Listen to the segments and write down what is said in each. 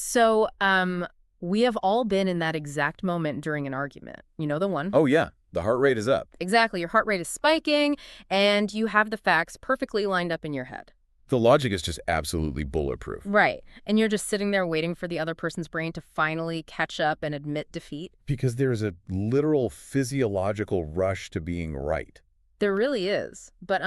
So, we have all been in that exact moment during an argument. You know the one? Oh, yeah. The heart rate is up. Exactly. Your heart rate is spiking, and you have the facts perfectly lined up in your head. The logic is just absolutely bulletproof. Right. And you're just sitting there waiting for the other person's brain to finally catch up and admit defeat. Because there's a literal physiological rush to being right. There really is. But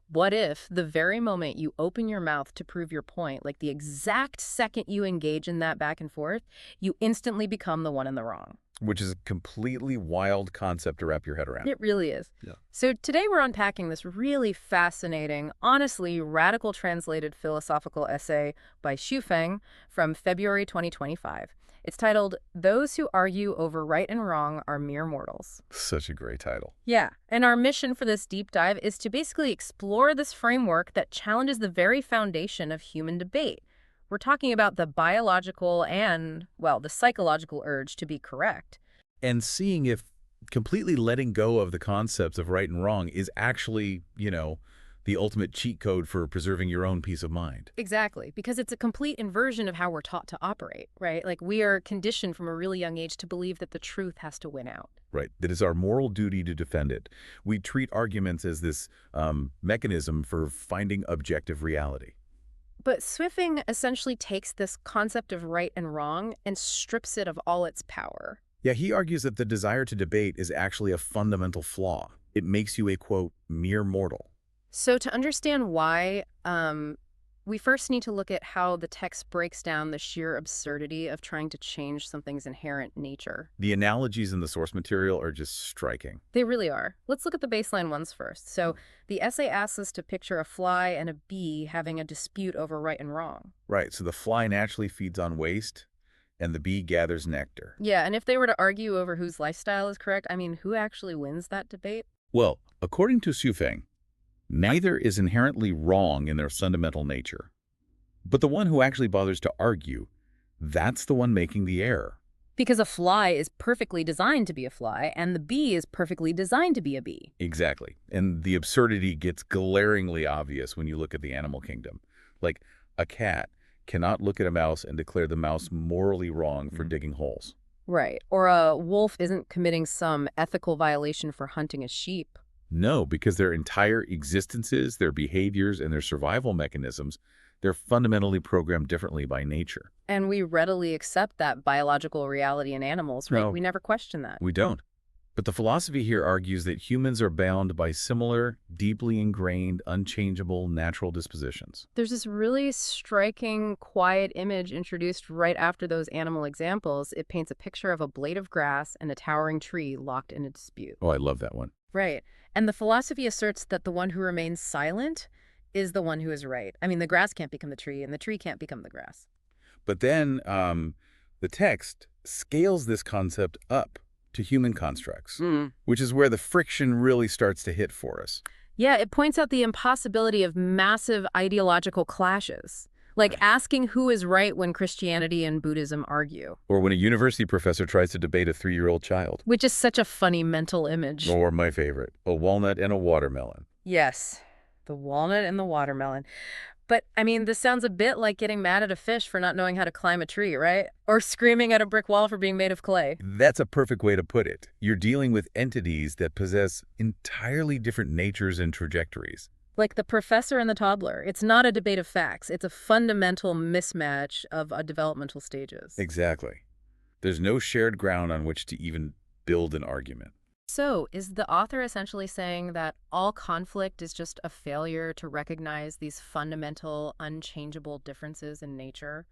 what if the very moment you open your mouth to prove your point, like the exact second you engage in that back and forth, you instantly become the one in the wrong? Which is a completely wild concept to wrap your head around. It really is. Yeah. So today we're unpacking this really fascinating, honestly radical translated philosophical essay by Feng from February 2025. It's titled, "Those Who Argue Over Right and Wrong Are Mere Mortals." Such a great title. Yeah, and our mission for this deep dive is to basically explore this framework that challenges the very foundation of human debate. We're talking about the biological and, well, the psychological urge to be correct. And seeing if completely letting go of the concepts of right and wrong is actually, the ultimate cheat code for preserving your own peace of mind. Exactly, because it's a complete inversion of how we're taught to operate, right? Like we are conditioned from a really young age to believe that the truth has to win out. Right. That is our moral duty to defend it. We treat arguments as this mechanism for finding objective reality. But Swiffing essentially takes this concept of right and wrong and strips it of all its power. Yeah, he argues that the desire to debate is actually a fundamental flaw. It makes you a, quote, mere mortal. So to understand why, we first need to look at how the text breaks down the sheer absurdity of trying to change something's inherent nature. The analogies in the source material are just striking. They really are. Let's look at the baseline ones first. So the essay asks us to picture a fly and a bee having a dispute over right and wrong. Right, so the fly naturally feeds on waste, and the bee gathers nectar. Yeah, and if they were to argue over whose lifestyle is correct, who actually wins that debate? Well, according to Feng, neither is inherently wrong in their fundamental nature. But the one who actually bothers to argue, that's the one making the error. Because a fly is perfectly designed to be a fly, and the bee is perfectly designed to be a bee. Exactly. And the absurdity gets glaringly obvious when you look at the animal kingdom. Like, a cat cannot look at a mouse and declare the mouse morally wrong for digging holes. Right. Or a wolf isn't committing some ethical violation for hunting a sheep. No, because their entire existences, their behaviors, and their survival mechanisms, they're fundamentally programmed differently by nature. And we readily accept that biological reality in animals, right? No. We never question that. We don't. But the philosophy here argues that humans are bound by similar, deeply ingrained, unchangeable natural dispositions. There's this really striking, quiet image introduced right after those animal examples. It paints a picture of a blade of grass and a towering tree locked in a dispute. Oh, I love that one. Right. And the philosophy asserts that the one who remains silent is the one who is right. The grass can't become the tree, and the tree can't become the grass. But then the text scales this concept up to human constructs, which is where the friction really starts to hit for us. Yeah, it points out the impossibility of massive ideological clashes, like asking who is right when Christianity and Buddhism argue. Or when a university professor tries to debate a 3-year-old child. Which is such a funny mental image. Or my favorite, a walnut and a watermelon. Yes, the walnut and the watermelon. But, this sounds a bit like getting mad at a fish for not knowing how to climb a tree, right? Or screaming at a brick wall for being made of clay. That's a perfect way to put it. You're dealing with entities that possess entirely different natures and trajectories. Like the professor and the toddler. It's not a debate of facts. It's a fundamental mismatch of developmental stages. Exactly. There's no shared ground on which to even build an argument. So, is the author essentially saying that all conflict is just a failure to recognize these fundamental, unchangeable differences in nature?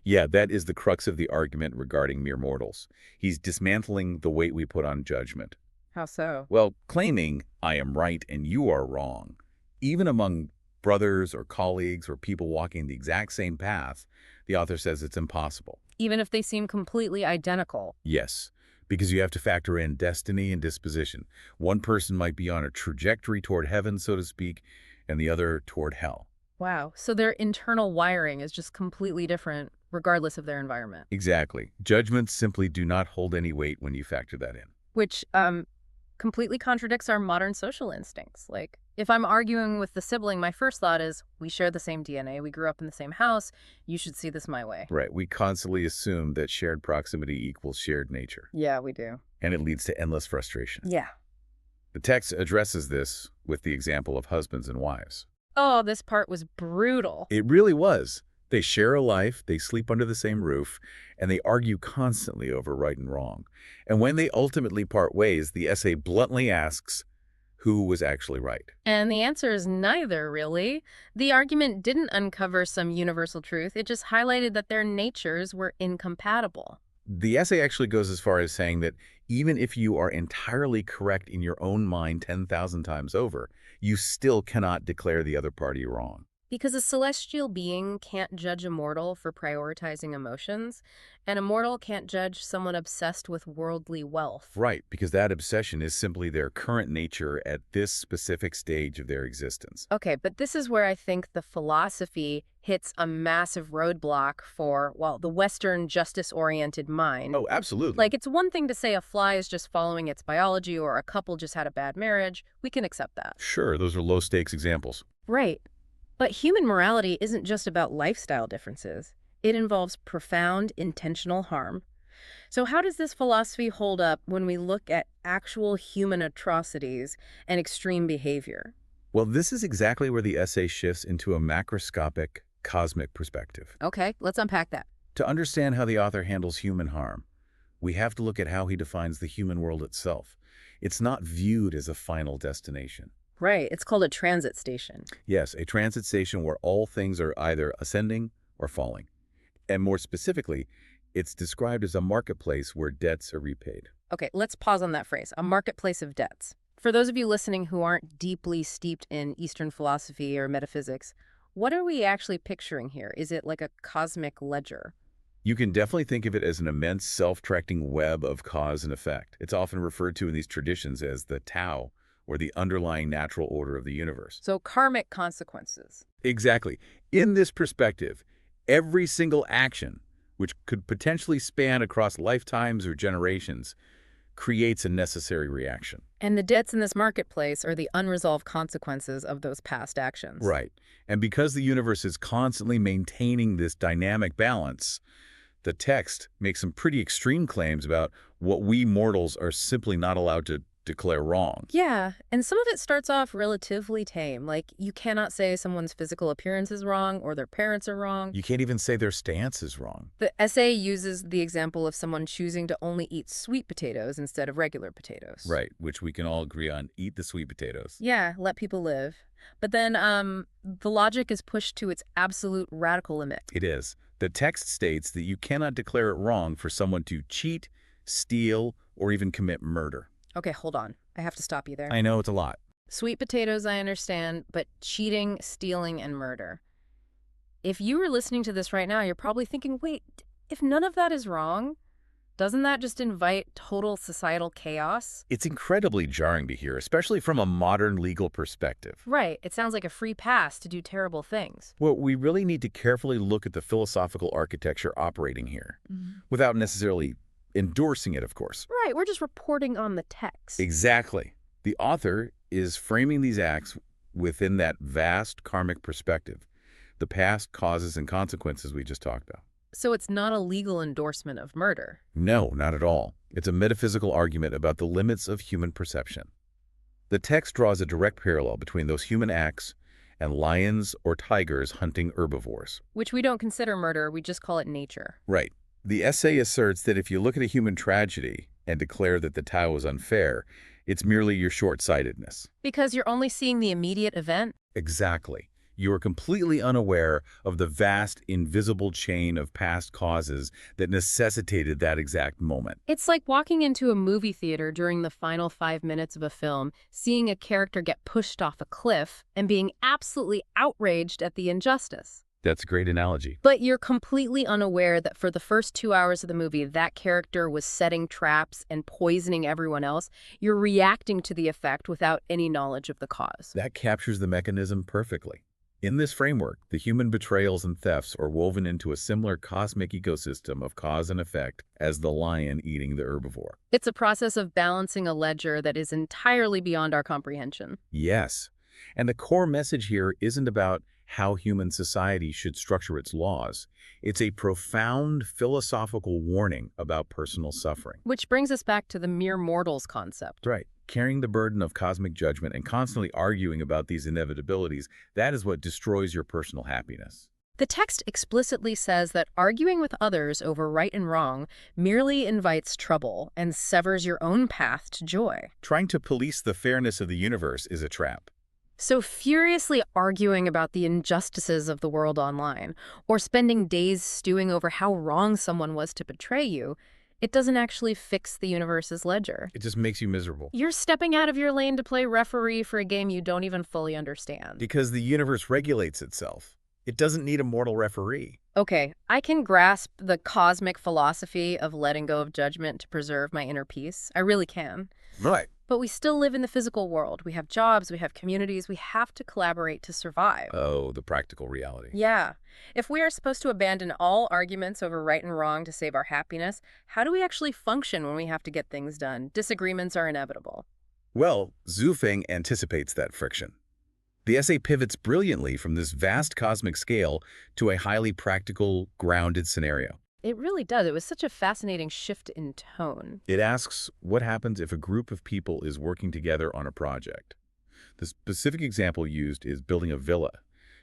Yeah, that is the crux of the argument regarding mere mortals. He's dismantling the weight we put on judgment. How so? Well, claiming I am right and you are wrong, even among brothers or colleagues or people walking the exact same path, the author says it's impossible. Even if they seem completely identical? Yes. Because you have to factor in destiny and disposition. One person might be on a trajectory toward heaven, so to speak, and the other toward hell. Wow. So their internal wiring is just completely different, regardless of their environment. Exactly. Judgments simply do not hold any weight when you factor that in. Which completely contradicts our modern social instincts. Like, if I'm arguing with the sibling, my first thought is, we share the same DNA, we grew up in the same house, you should see this my way. Right. We constantly assume that shared proximity equals shared nature, Yeah, we do. and it leads to endless frustration. Yeah. The text addresses this with the example of husbands and wives. Oh, this part was brutal. It really was. They share a life, they sleep under the same roof, and they argue constantly over right and wrong. And when they ultimately part ways, the essay bluntly asks, who was actually right? And the answer is neither, really. The argument didn't uncover some universal truth. It just highlighted that their natures were incompatible. The essay actually goes as far as saying that even if you are entirely correct in your own mind 10,000 times over, you still cannot declare the other party wrong. Because a celestial being can't judge a mortal for prioritizing emotions, and a mortal can't judge someone obsessed with worldly wealth. Right, because that obsession is simply their current nature at this specific stage of their existence. Okay, but this is where I think the philosophy hits a massive roadblock for, well, the Western justice-oriented mind. Oh, absolutely. Like, it's one thing to say a fly is just following its biology or a couple just had a bad marriage. We can accept that. Sure, those are low-stakes examples. Right. But human morality isn't just about lifestyle differences. It involves profound, intentional harm. So how does this philosophy hold up when we look at actual human atrocities and extreme behavior? Well, this is exactly where the essay shifts into a macroscopic, cosmic perspective. Okay, let's unpack that. To understand how the author handles human harm, we have to look at how he defines the human world itself. It's not viewed as a final destination. Right, it's called a transit station. Yes, a transit station where all things are either ascending or falling. And more specifically, it's described as a marketplace where debts are repaid. Okay, let's pause on that phrase, a marketplace of debts. For those of you listening who aren't deeply steeped in Eastern philosophy or metaphysics, what are we actually picturing here? Is it like a cosmic ledger? You can definitely think of it as an immense self-tracting web of cause and effect. It's often referred to in these traditions as the Tao, or the underlying natural order of the universe. So karmic consequences. Exactly. In this perspective, every single action, which could potentially span across lifetimes or generations, creates a necessary reaction. And the debts in this marketplace are the unresolved consequences of those past actions. Right. And because the universe is constantly maintaining this dynamic balance, the text makes some pretty extreme claims about what we mortals are simply not allowed to declare wrong. Yeah, and some of it starts off relatively tame, like you cannot say someone's physical appearance is wrong or their parents are wrong. You can't even say their stance is wrong. The essay uses the example of someone choosing to only eat sweet potatoes instead of regular potatoes. Right, which we can all agree on. Eat the sweet potatoes. Yeah, let people live. But then the logic is pushed to its absolute radical limit. It is. The text states that you cannot declare it wrong for someone to cheat, steal, or even commit murder. Okay, hold on. I have to stop you there. I know it's a lot. Sweet potatoes, I understand, but cheating, stealing, and murder. If you were listening to this right now, you're probably thinking, wait, if none of that is wrong, doesn't that just invite total societal chaos? It's incredibly jarring to hear, especially from a modern legal perspective. Right. It sounds like a free pass to do terrible things. Well, we really need to carefully look at the philosophical architecture operating here, without necessarily endorsing it, of course. Right. We're just reporting on the text. Exactly. The author is framing these acts within that vast karmic perspective, the past causes and consequences we just talked about. So it's not a legal endorsement of murder. No, not at all. It's a metaphysical argument about the limits of human perception. The text draws a direct parallel between those human acts and lions or tigers hunting herbivores. Which we don't consider murder, we just call it nature. Right. The essay asserts that if you look at a human tragedy and declare that the Tao is unfair, it's merely your short-sightedness. Because you're only seeing the immediate event? Exactly. You are completely unaware of the vast, invisible chain of past causes that necessitated that exact moment. It's like walking into a movie theater during the final 5 minutes of a film, seeing a character get pushed off a cliff, and being absolutely outraged at the injustice. That's a great analogy. But you're completely unaware that for the first 2 hours of the movie, that character was setting traps and poisoning everyone else. You're reacting to the effect without any knowledge of the cause. That captures the mechanism perfectly. In this framework, the human betrayals and thefts are woven into a similar cosmic ecosystem of cause and effect as the lion eating the herbivore. It's a process of balancing a ledger that is entirely beyond our comprehension. Yes, and the core message here isn't about how human society should structure its laws. It's a profound philosophical warning about personal suffering. Which brings us back to the mere mortals concept. Right. Carrying the burden of cosmic judgment and constantly arguing about these inevitabilities, that is what destroys your personal happiness. The text explicitly says that arguing with others over right and wrong merely invites trouble and severs your own path to joy. Trying to police the fairness of the universe is a trap. So furiously arguing about the injustices of the world online, or spending days stewing over how wrong someone was to betray you, it doesn't actually fix the universe's ledger. It just makes you miserable. You're stepping out of your lane to play referee for a game you don't even fully understand. Because the universe regulates itself. It doesn't need a mortal referee. Okay, I can grasp the cosmic philosophy of letting go of judgment to preserve my inner peace. I really can. Right. But we still live in the physical world. We have jobs, we have communities, we have to collaborate to survive. Oh, the practical reality. Yeah. If we are supposed to abandon all arguments over right and wrong to save our happiness, how do we actually function when we have to get things done? Disagreements are inevitable. Well, Zhu Feng anticipates that friction. The essay pivots brilliantly from this vast cosmic scale to a highly practical, grounded scenario. It really does. It was such a fascinating shift in tone. It asks what happens if a group of people is working together on a project. The specific example used is building a villa,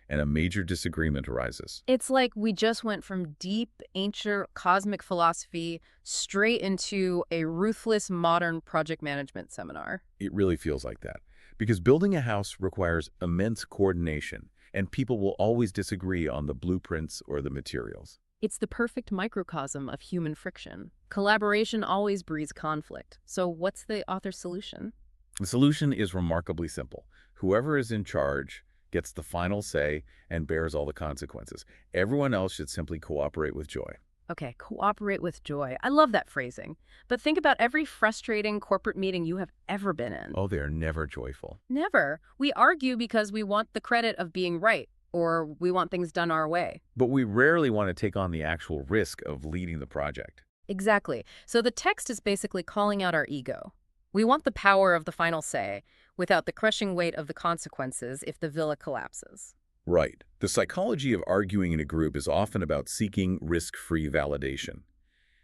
and a major disagreement arises. It's like we just went from deep, ancient cosmic philosophy straight into a ruthless modern project management seminar. It really feels like that, because building a house requires immense coordination, and people will always disagree on the blueprints or the materials. It's the perfect microcosm of human friction. Collaboration always breeds conflict. So what's the author's solution? The solution is remarkably simple. Whoever is in charge gets the final say and bears all the consequences. Everyone else should simply cooperate with joy. Okay, cooperate with joy. I love that phrasing. But think about every frustrating corporate meeting you have ever been in. Oh, they are never joyful. Never. We argue because we want the credit of being right, or we want things done our way. But we rarely want to take on the actual risk of leading the project. Exactly. So the text is basically calling out our ego. We want the power of the final say without the crushing weight of the consequences if the villa collapses. Right. The psychology of arguing in a group is often about seeking risk-free validation.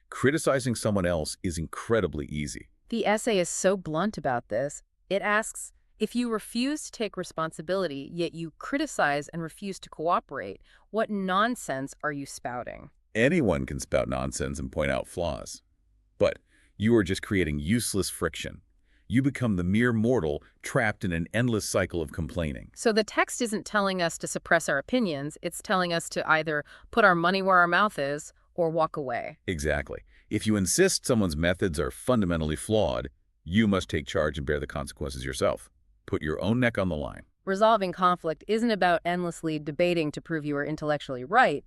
Criticizing someone else is incredibly easy. The essay is so blunt about this. It asks, if you refuse to take responsibility, yet you criticize and refuse to cooperate, what nonsense are you spouting? Anyone can spout nonsense and point out flaws. But you are just creating useless friction. You become the mere mortal trapped in an endless cycle of complaining. So the text isn't telling us to suppress our opinions, it's telling us to either put our money where our mouth is or walk away. Exactly. If you insist someone's methods are fundamentally flawed, you must take charge and bear the consequences yourself. Put your own neck on the line. Resolving conflict isn't about endlessly debating to prove you are intellectually right.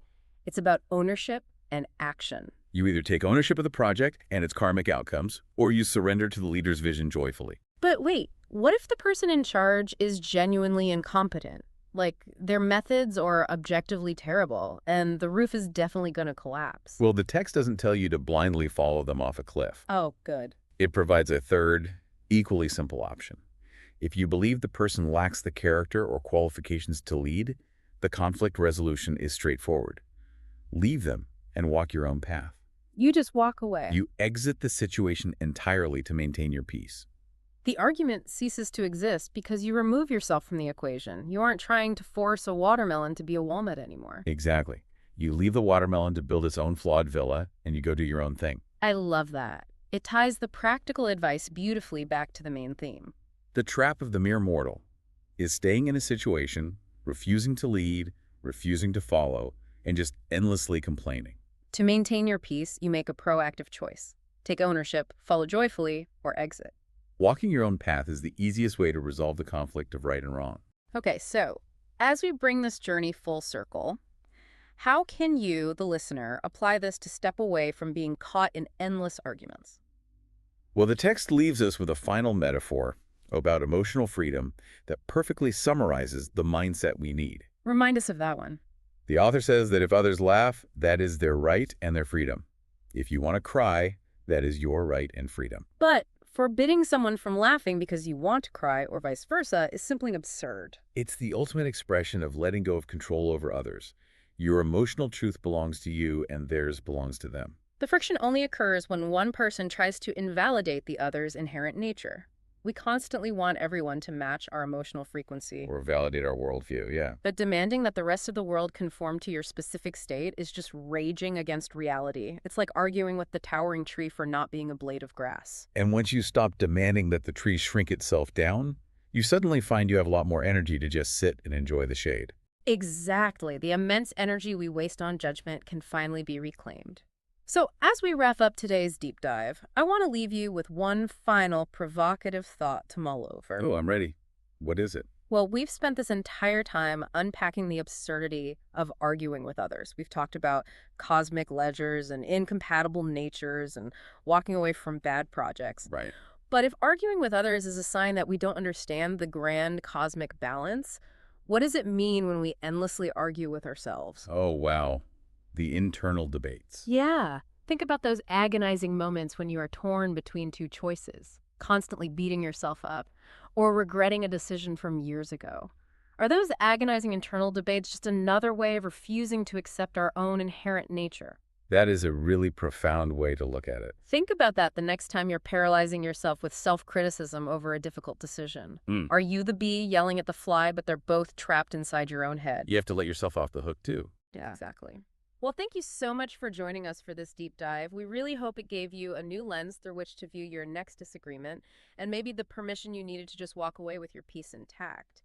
It's about ownership and action. You either take ownership of the project and its karmic outcomes, or you surrender to the leader's vision joyfully. But wait, what if the person in charge is genuinely incompetent? Like, their methods are objectively terrible, and the roof is definitely going to collapse. Well, the text doesn't tell you to blindly follow them off a cliff. Oh, good. It provides a third, equally simple option. If you believe the person lacks the character or qualifications to lead, the conflict resolution is straightforward. Leave them and walk your own path. You just walk away. You exit the situation entirely to maintain your peace. The argument ceases to exist because you remove yourself from the equation. You aren't trying to force a watermelon to be a walnut anymore. Exactly. You leave the watermelon to build its own flawed villa, and you go do your own thing. I love that. It ties the practical advice beautifully back to the main theme. The trap of the mere mortal is staying in a situation, refusing to lead, refusing to follow, and just endlessly complaining. To maintain your peace, you make a proactive choice. Take ownership, follow joyfully, or exit. Walking your own path is the easiest way to resolve the conflict of right and wrong. Okay, so as we bring this journey full circle, how can you, the listener, apply this to step away from being caught in endless arguments? Well, the text leaves us with a final metaphor about emotional freedom that perfectly summarizes the mindset we need. Remind us of that one. The author says that if others laugh, that is their right and their freedom. If you want to cry, that is your right and freedom. But forbidding someone from laughing because you want to cry or vice versa is simply absurd. It's the ultimate expression of letting go of control over others. Your emotional truth belongs to you, and theirs belongs to them. The friction only occurs when one person tries to invalidate the other's inherent nature. We constantly want everyone to match our emotional frequency. Or validate our worldview, yeah. But demanding that the rest of the world conform to your specific state is just raging against reality. It's like arguing with the towering tree for not being a blade of grass. And once you stop demanding that the tree shrink itself down, you suddenly find you have a lot more energy to just sit and enjoy the shade. Exactly. The immense energy we waste on judgment can finally be reclaimed. So, as we wrap up today's deep dive, I want to leave you with one final provocative thought to mull over. Oh, I'm ready. What is it? Well, we've spent this entire time unpacking the absurdity of arguing with others. We've talked about cosmic ledgers and incompatible natures and walking away from bad projects. Right. But if arguing with others is a sign that we don't understand the grand cosmic balance, what does it mean when we endlessly argue with ourselves? Oh, wow. The internal debates. Yeah. Think about those agonizing moments when you are torn between two choices, constantly beating yourself up, or regretting a decision from years ago. Are those agonizing internal debates just another way of refusing to accept our own inherent nature? That is a really profound way to look at it. Think about that the next time you're paralyzing yourself with self-criticism over a difficult decision. Are you the bee yelling at the fly, but they're both trapped inside your own head? You have to let yourself off the hook, too. Yeah, exactly. Well, thank you so much for joining us for this deep dive. We really hope it gave you a new lens through which to view your next disagreement and maybe the permission you needed to just walk away with your peace intact.